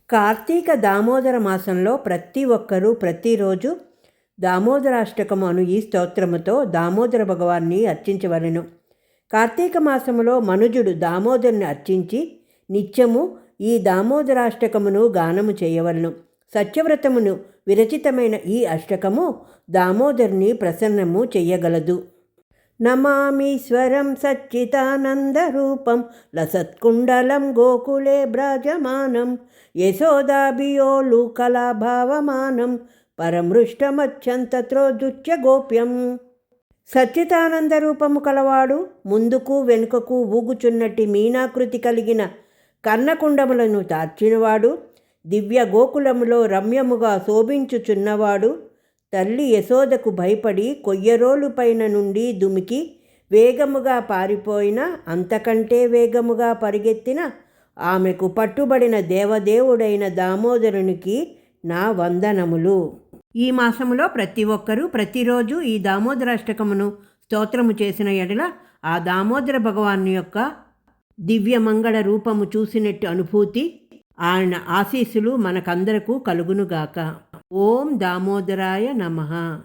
కార్తీక దామోదర మాసంలో ప్రతి ఒక్కరూ ప్రతిరోజు దామోదరాష్టకము అను ఈ స్తోత్రముతో దామోదర భగవాన్ని అర్చించవలెను. కార్తీక మాసములో మనుజుడు దామోదరుని అర్చించి నిత్యము ఈ దామోదరాష్టకమును గానము చేయవలను. సత్యవ్రతమును విరచితమైన ఈ అష్టకము దామోదరుని ప్రసన్నము చెయ్యగలదు. నమామీశ్వరం సచ్చిదానందరూపం లసత్కుండలం గోకులే భ్రాజమానం యశోదాభియోలు కళాభావమానం పరమృష్టమత్యంతత్రోదుచ్య గోప్యం. సచ్చిదానంద రూపము కలవాడు, ముందుకు వెనుకకు ఊగుచున్నట్టి మీనాకృతి కలిగిన కర్ణకుండములను తార్చినవాడు, దివ్య గోకులములో రమ్యముగా శోభించుచున్నవాడు, తల్లి యశోదకు భయపడి కొయ్యరోలు పైన నుండి దుమికి వేగముగా పారిపోయిన, అంతకంటే వేగముగా పరిగెత్తిన ఆమెకు పట్టుబడిన దేవదేవుడైన దామోదరునికి నా వందనములు. ఈ మాసములో ప్రతి ఒక్కరూ ప్రతిరోజు ఈ దామోదరాష్టకమును స్తోత్రము చేసిన ఎడల ఆ దామోదర భగవాను యొక్క దివ్యమంగళ రూపము చూసినట్టు అనుభూతి, ఆయన ఆశీస్సులు మనకందరకు కలుగునుగాక. ఓం దామోదరాయ నమః.